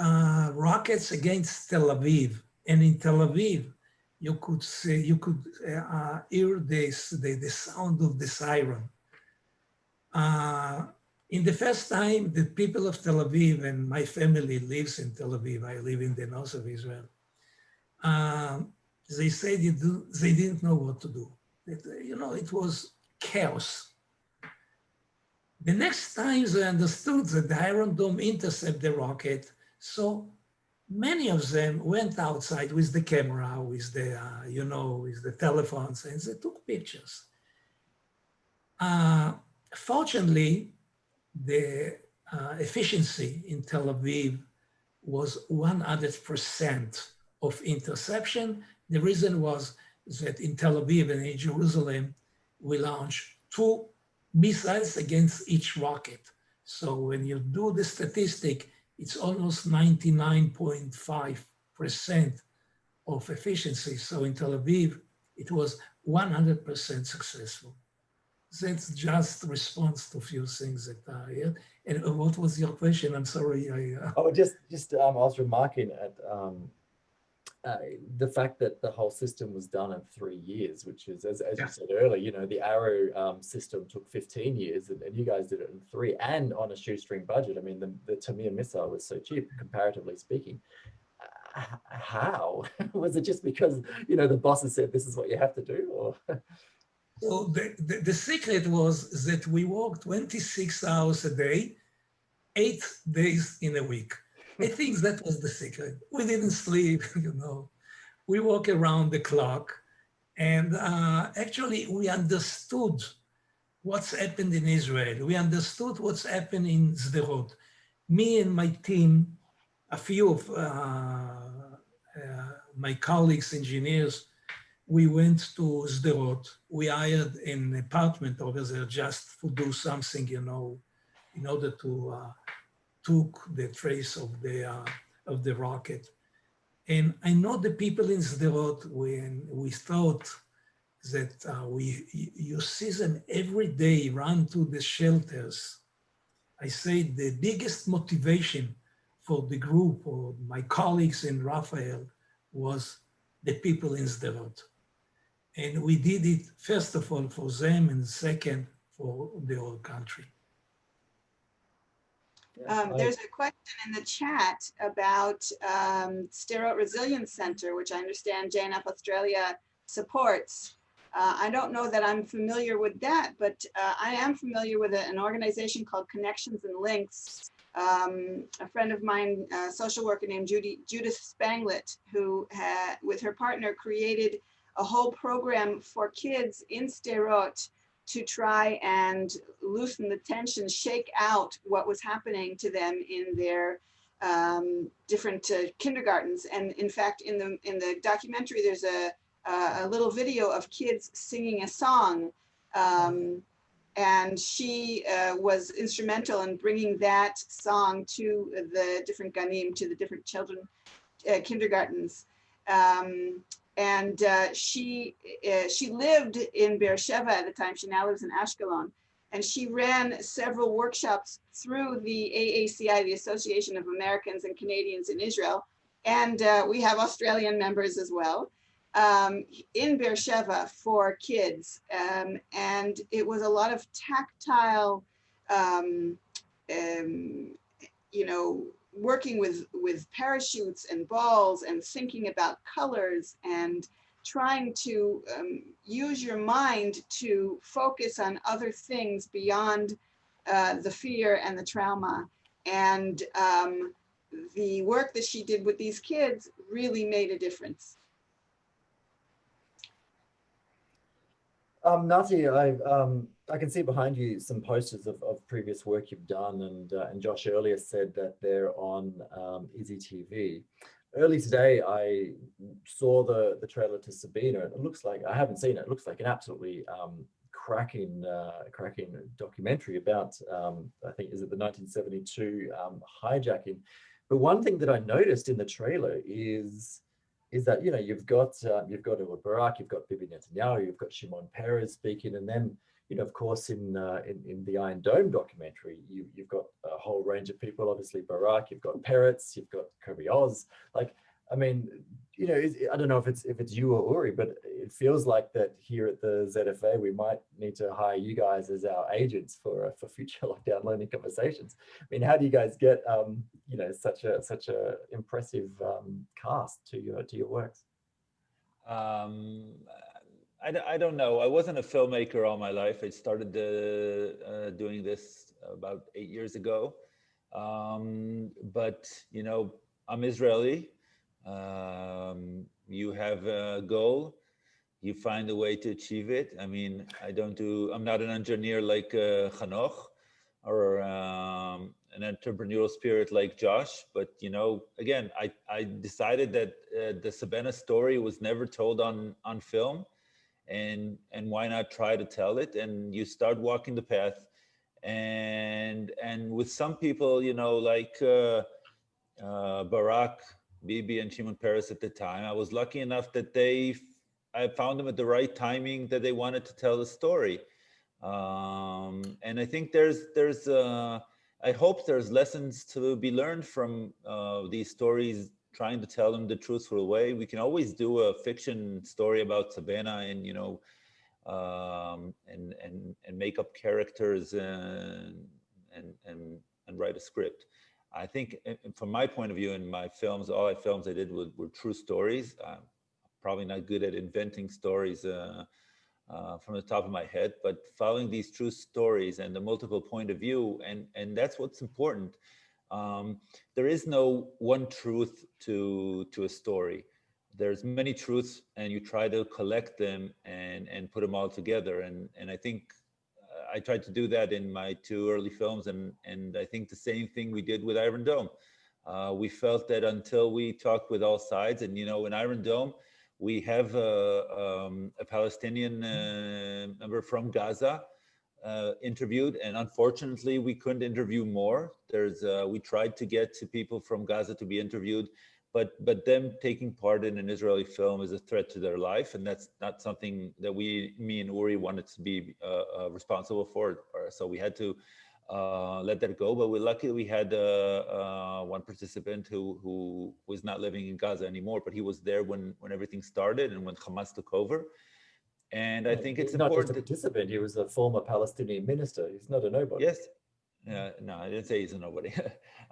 rockets against Tel Aviv, and in Tel Aviv, you could hear the sound of the siren. In the first time, the people of Tel Aviv, and my family lives in Tel Aviv, I live in the north of Israel, they said they didn't know what to do. It was chaos. The next time they understood that the Iron Dome intercepted the rocket, so many of them went outside with the camera, with the, with the telephones, and they took pictures. Fortunately, the efficiency in Tel Aviv was 100% of interception. The reason was that in Tel Aviv and in Jerusalem, we launched 2 missiles against each rocket. So when you do the statistic, it's almost 99.5% of efficiency. So in Tel Aviv, it was 100% successful. That's just response to a few things that I heard. And what was your question? I'm sorry. I was remarking at the fact that the whole system was done in 3 years, which is, as you said earlier, the Arrow system took 15 years, and you guys did it in 3, and on a shoestring budget. I mean, the Tamir missile was so cheap, comparatively speaking. How? Was it just because, the bosses said, this is what you have to do? Or? So the secret was that we worked 26 hours a day, 8 days in a week. I think that was the secret. We didn't sleep, We work around the clock. And actually, we understood what's happened in Israel. We understood what's happened in Sderot. Me and my team, a few of my colleagues, engineers, we went to Sderot. We hired an apartment over there just to do something, in order to took the trace of the rocket. And I know the people in Sderot, when we thought that you see them every day run to the shelters. I say the biggest motivation for the group or my colleagues in Raphael was the people in Sderot. And we did it, first of all, for them, and second, for the whole country. There's a question in the chat about Sderot Resilience Center, which I understand JNF Australia supports. I don't know that I'm familiar with that, but I am familiar with an organization called Connections and Links. A friend of mine, a social worker named Judith Spanglet, who with her partner created a whole program for kids in Sderot to try and loosen the tension, shake out what was happening to them in their different kindergartens. And in fact, in the documentary, there's a little video of kids singing a song. And she was instrumental in bringing that song to the different ganim, to the different children, kindergartens. And she lived in Beersheba at the time. She now lives in Ashkelon. And she ran several workshops through the AACI, the Association of Americans and Canadians in Israel. And we have Australian members as well, in Beersheba for kids. And it was a lot of tactile, working with parachutes and balls and thinking about colors and trying to use your mind to focus on other things beyond the fear and the trauma. And the work that she did with these kids really made a difference. Nati, I can see behind you some posters of previous work you've done, and Josh earlier said that they're on IZZY TV. Early today, I saw the trailer to Sabina. It looks like, I haven't seen it. It looks like an absolutely cracking documentary about I think, is it the 1972 hijacking. But one thing that I noticed in the trailer is that, you know, you've got Ehud Barak, you've got Bibi Netanyahu, you've got Shimon Peres speaking, and then, you know, of course, in the Iron Dome documentary, you've got a whole range of people. Obviously, Barak, you've got Peretz, you've got Kobe Oz. Like, I mean, you know, I don't know if it's you or Uri, but it feels like that here at the ZFA, we might need to hire you guys as our agents for future lockdown learning conversations. I mean, how do you guys get you know, such a impressive cast to your works? I don't know. I wasn't a filmmaker all my life. I started doing this about 8 years ago. But, you know, I'm Israeli. You have a goal, you find a way to achieve it. I mean, I'm not an engineer like Hanoch, or an entrepreneurial spirit like Josh, but, you know, again, I decided that the Sabina story was never told on film, and why not try to tell it? And you start walking the path, and with some people, you know, like Barak, Bibi, and Shimon Peres at the time, I was lucky enough that I found them at the right timing, that they wanted to tell the story. And I think I hope there's lessons to be learned from these stories, trying to tell them the truthful way. We can always do a fiction story about Sabina, and, you know, and make up characters and write a script. I think, from my point of view, in my films, all my films I did were true stories. I'm probably not good at inventing stories from the top of my head, but following these true stories and the multiple point of view, and that's what's important. There is no one truth to a story. There's many truths, and you try to collect them and put them all together. And I think I tried to do that in my 2 early films, and I think the same thing we did with Iron Dome. We felt that until we talked with all sides, and, you know, in Iron Dome, we have a Palestinian member from Gaza interviewed, and unfortunately we couldn't interview more. We tried to get to people from Gaza to be interviewed, but them taking part in an Israeli film is a threat to their life, and that's not something that me and Uri wanted to be responsible for. So we had to let that go. But we're lucky we had one participant who was not living in Gaza anymore, but he was there when everything started and when Hamas took over. And I think it's not important. Not just a participant, he was a former Palestinian minister. He's not a nobody. Yes. No, I didn't say he's a nobody.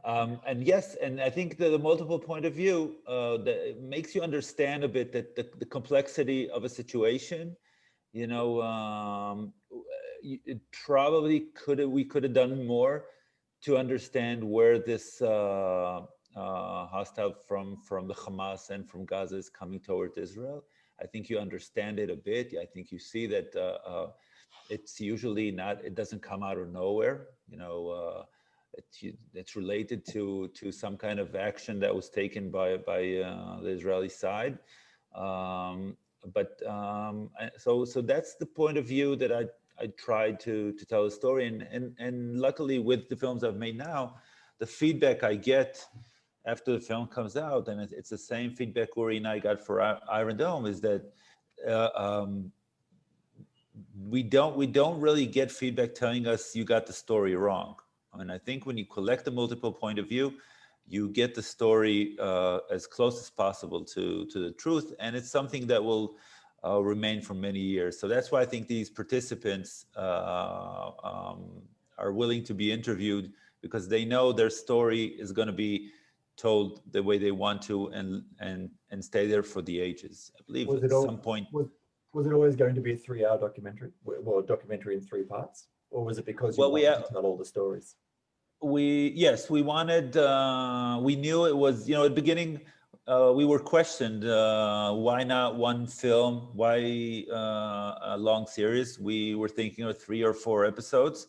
And yes, and I think the multiple point of view that makes you understand a bit that the complexity of a situation. You know, it probably we could have done more to understand where this hostile from the Hamas and from Gaza is coming towards Israel. I think you understand it a bit. I think you see that it's usually not. It doesn't come out of nowhere. You know, it's related to some kind of action that was taken by the Israeli side. So that's the point of view that I tried to tell the story, and luckily with the films I've made now, the feedback I get after the film comes out, and it's the same feedback Uri and I got for Iron Dome, is that we don't really get feedback telling us you got the story wrong. And I think when you collect the multiple point of view, you get the story as close as possible to the truth, and it's something that will remain for many years. So that's why I think these participants are willing to be interviewed, because they know their story is going to be told the way they want to, and stay there for the ages. I believe at some point. Was it always going to be a 3-hour documentary? Well, a documentary in 3 parts? Or was it because you wanted to tell all the stories? Yes, we wanted, we knew it was, you know, at the beginning, we were questioned, why not one film? Why a long series? We were thinking of 3 or 4 episodes.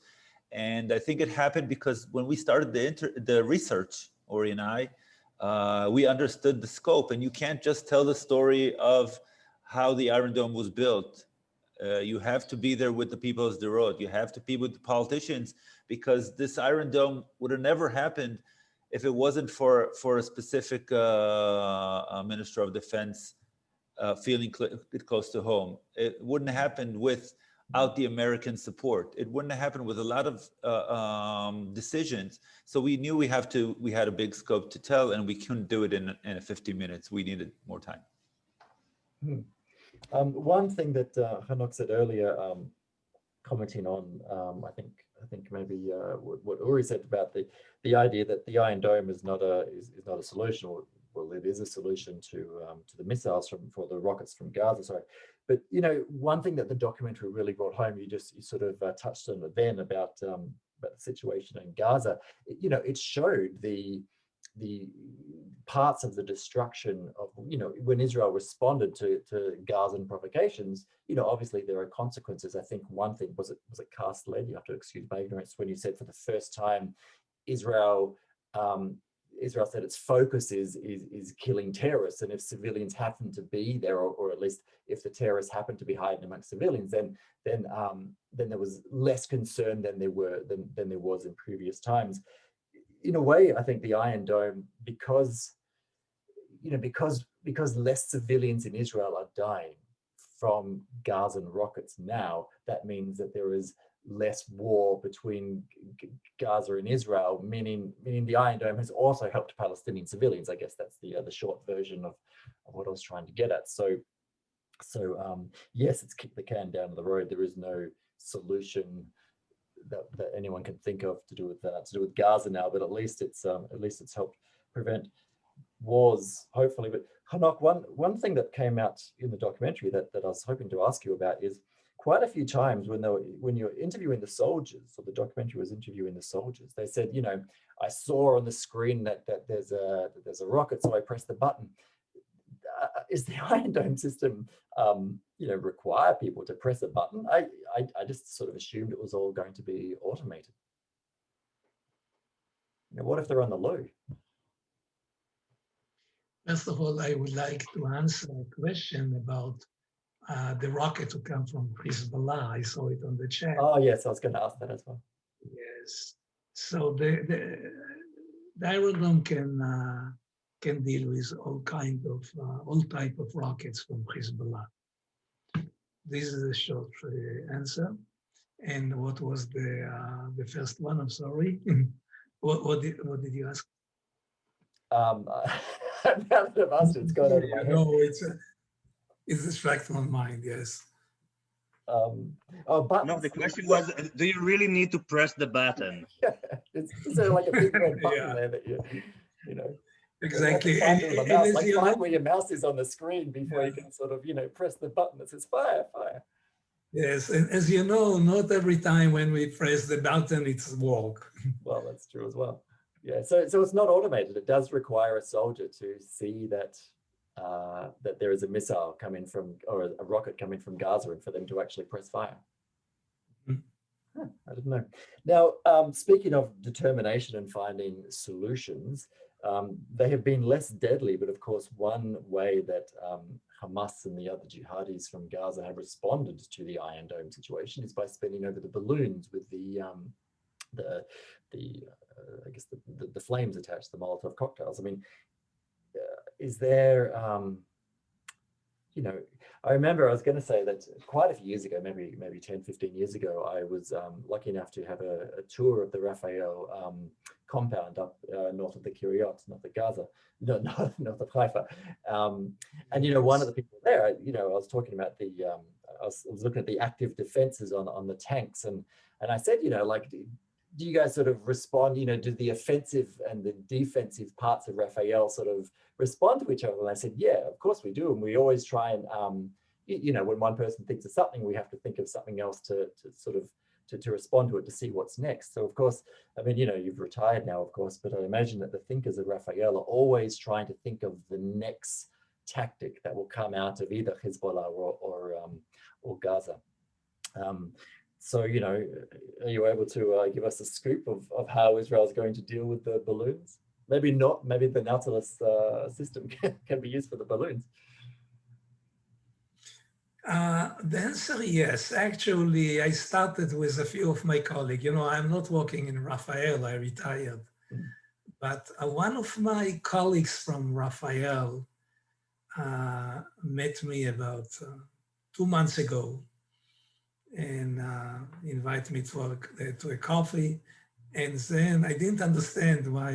And I think it happened because when we started the research, Ori and I, we understood the scope, and you can't just tell the story of how the Iron Dome was built. You have to be there with the people of the road. You have to be with the politicians, because this Iron Dome would have never happened if it wasn't for a specific Minister of Defense feeling it close to home. It wouldn't have happened without the American support. It wouldn't have happened with a lot of decisions. So we knew we had a big scope to tell, and we couldn't do it in 50 minutes. We needed more time. One thing that Hanok said earlier, commenting on, I think maybe what Uri said about the idea that the Iron Dome is not a solution, or well, it is a solution to the missiles for the rockets from Gaza. Sorry, but you know, one thing that the documentary really brought home, you sort of touched on it then about the situation in Gaza. You know, it showed the parts of the destruction of, you know, when Israel responded to Gazan provocations. You know, obviously there are consequences. I think one thing was it Castelled, you have to excuse my ignorance, when you said for the first time Israel said its focus is killing terrorists, and if civilians happen to be there, or at least if the terrorists happen to be hiding amongst civilians, then there was less concern than there was in previous times. In a way, I think the Iron Dome, because less civilians in Israel are dying from Gazan rockets now, that means that there is less war between Gaza and Israel, meaning the Iron Dome has also helped Palestinian civilians. I guess that's the short version of what I was trying to get at. So yes, it's kicked the can down the road. There is no solution that anyone can think of to do with Gaza now, but at least it's helped prevent wars, hopefully. But Hanok, one thing that came out in the documentary that I was hoping to ask you about is quite a few times when you're interviewing the soldiers, or the documentary was interviewing the soldiers, they said, you know, I saw on the screen that there's a rocket, so I pressed the button. Is the Iron Dome system, you know, require people to press a button? I just sort of assumed it was all going to be automated. You know, what if they're on the low? First of all, I would like to answer a question about the rocket to come from Hezbollah. I saw it on the chat. Oh yes, I was going to ask that as well. Yes. So the Iron Dome can deal with all type of rockets from Hezbollah. This is a short answer. And what was the first one? I'm sorry. what did you ask? I'm not going to ask it. It's gone over my head. No, it's distracting my mind. Yes. But no, the question was, do you really need to press the button? is there like a big red button there that you know? Exactly. Find where your mouse is on the screen before you can sort of, you know, press the button that says fire, fire. Yes, and as you know, not every time when we press the button, it's work. Well, that's true as well. Yeah, so it's not automated. It does require a soldier to see that that there is a missile coming from, or a rocket coming from Gaza, and for them to actually press fire. Huh, I didn't know. Now, speaking of determination and finding solutions, they have been less deadly, but of course, one way that Hamas and the other jihadis from Gaza have responded to the Iron Dome situation is by spinning over the balloons with I guess the flames attached, the Molotov cocktails. I mean, is there, you know, I remember I was going to say that quite a few years ago, maybe 10, 15 years ago, I was lucky enough to have a tour of the Raphael compound up north of the Kiryat, north of Gaza, north of Haifa. And, you know, one of the people there, you know, I was talking about I was looking at the active defenses on the tanks, and I said, you know, like, do you guys sort of respond, you know, do the offensive and the defensive parts of Raphael sort of respond to each other? And I said, yeah, of course we do. And we always try and, you know, when one person thinks of something, we have to think of something else to to respond to it, to see what's next. So of course, I mean, you know, you've retired now, of course, but I imagine that the thinkers of Raphael are always trying to think of the next tactic that will come out of either Hezbollah or Gaza. So, you know, are you able to give us a scoop of how Israel is going to deal with the balloons? Maybe not, maybe the Nautilus system can be used for the balloons. The answer, yes. Actually, I started with a few of my colleagues. You know, I'm not working in Raphael, I retired. But one of my colleagues from Raphael met me about 2 months ago and invited me to a coffee. And then I didn't understand why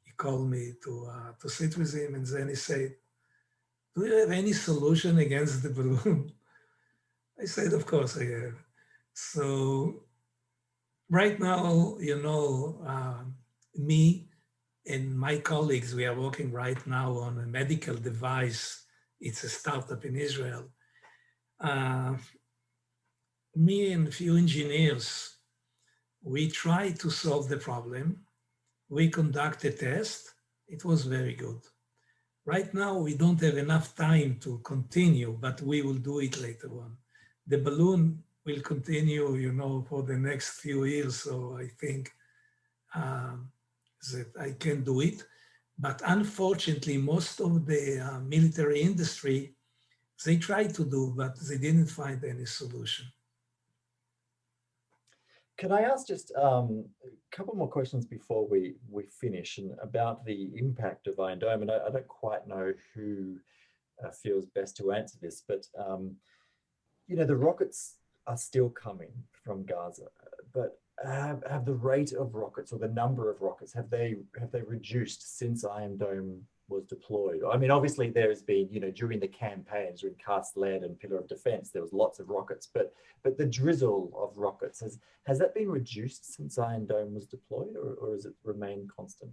he called me to sit with him. And then he said, "Do you have any solution against the balloon?" I said, "Of course I have." So right now, you know, me and my colleagues, we are working right now on a medical device. It's a startup in Israel. Me and a few engineers, we tried to solve the problem. We conducted a test. It was very good. Right now, we don't have enough time to continue, but we will do it later on. The balloon will continue, you know, for the next few years. So I think that I can do it. But unfortunately, most of the military industry, they tried to do, but they didn't find any solution. Can I ask just a couple more questions before we finish, and about the impact of Iron Dome? And I don't quite know who feels best to answer this, but you know, the rockets are still coming from Gaza, but have the rate of rockets, or the number of rockets, have they reduced since Iron Dome was deployed? I mean, obviously there has been, you know, during the campaigns, during Cast Lead and Pillar of Defense, there was lots of rockets, but the drizzle of rockets, has that been reduced since Iron Dome was deployed, or has it remained constant?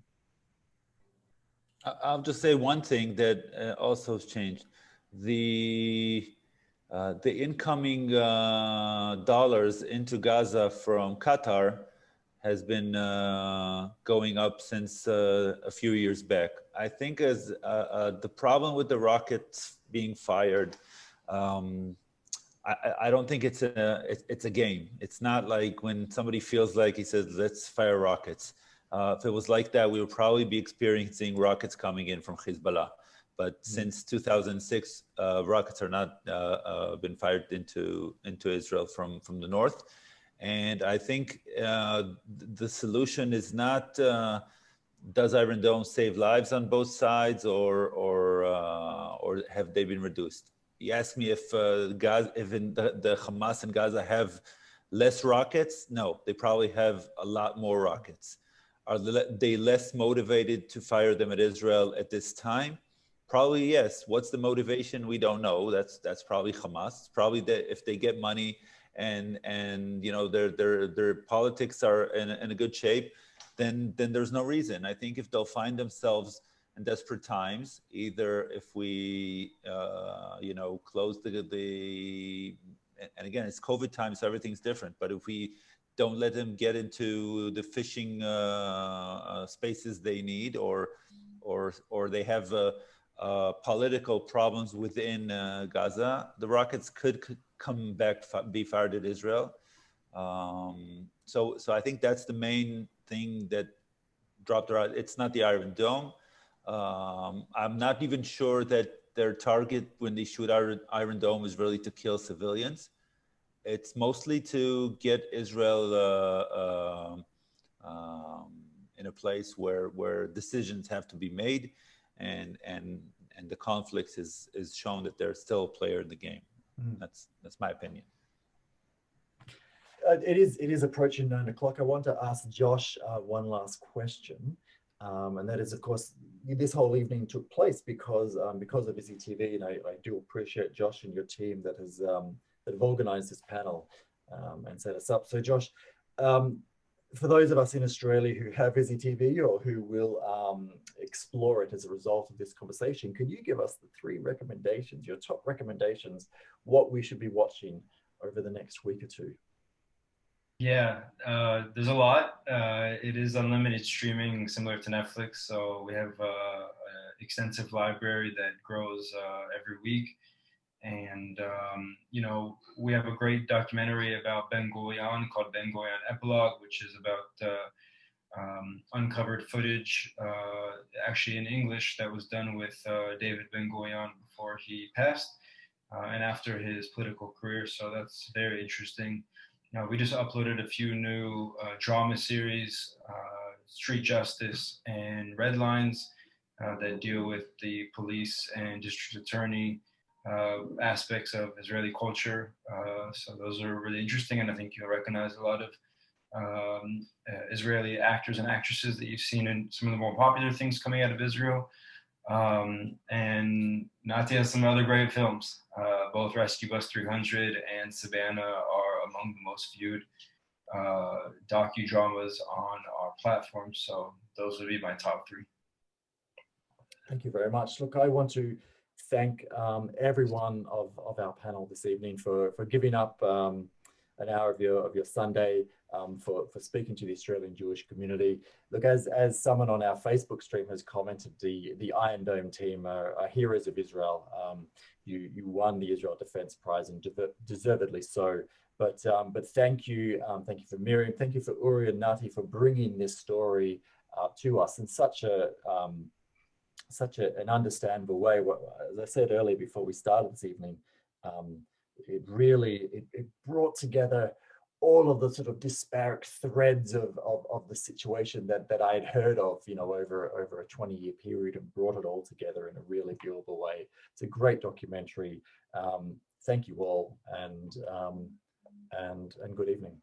I'll just say one thing that also has changed. The incoming dollars into Gaza from Qatar has been going up since a few years back. I think as the problem with the rockets being fired, I don't think it's a game. It's not like when somebody feels like he says, let's fire rockets. If it was like that, we would probably be experiencing rockets coming in from Hezbollah. But since 2006, rockets are not been fired into Israel from the north. And I think the solution is not, does Iron Dome save lives on both sides, or have they been reduced? You asked me if the Hamas in Gaza have less rockets. No, they probably have a lot more rockets. Are they less motivated to fire them at Israel at this time? Probably yes. What's the motivation? We don't know. That's probably Hamas. Probably that if they get money and you know their politics are in a good shape, then there's no reason. I think if they'll find themselves in desperate times, either if we you know close the and again it's COVID time, so everything's different. But if we don't let them get into the fishing spaces they need, or they have political problems within Gaza, the rockets could come back, be fired at Israel. So I think that's the main thing that dropped her out. It's not the Iron Dome. I'm not even sure that their target when they shoot Iron Dome is really to kill civilians. It's mostly to get Israel in a place where decisions have to be made, and the conflict is shown that they're still a player in the game. That's my opinion. It is approaching 9 o'clock. I want to ask Josh one last question, and that is, of course, this whole evening took place because of IZZY TV, and I do appreciate Josh and your team that have organized this panel and set us up. So Josh, for those of us in Australia who have IZZY TV or who will explore it as a result of this conversation, could you give us the 3 recommendations, your top recommendations, what we should be watching over the next week or two? Yeah, there's a lot. It is unlimited streaming, similar to Netflix. So we have an extensive library that grows every week. And, you know, we have a great documentary about Ben Gurion called Ben Gurion Epilogue, which is about uncovered footage, actually in English, that was done with David Ben Gurion before he passed and after his political career. So that's very interesting. We just uploaded a few new drama series, Street Justice and Red Lines, that deal with the police and district attorney aspects of Israeli culture. So those are really interesting, and I think you'll recognize a lot of Israeli actors and actresses that you've seen in some of the more popular things coming out of Israel. And Natia has some other great films. Both Rescue Bus 300 and Savannah are among the most viewed docudramas on our platform. So those would be my top three. Thank you very much. Look, I want to thank everyone of our panel this evening for giving up an hour of your Sunday for speaking to the Australian Jewish community. Look, as someone on our Facebook stream has commented, the Iron Dome team are heroes of Israel. You won the Israel Defense Prize, and deservedly so. But thank you for Miriam, thank you for Uri and Nati for bringing this story to us in such an understandable way. As I said earlier before we started this evening, it really brought together all of the sort of disparate threads of the situation that I had heard of, you know, over a 20-year period, and brought it all together in a really viewable way. It's a great documentary. Thank you all, and good evening.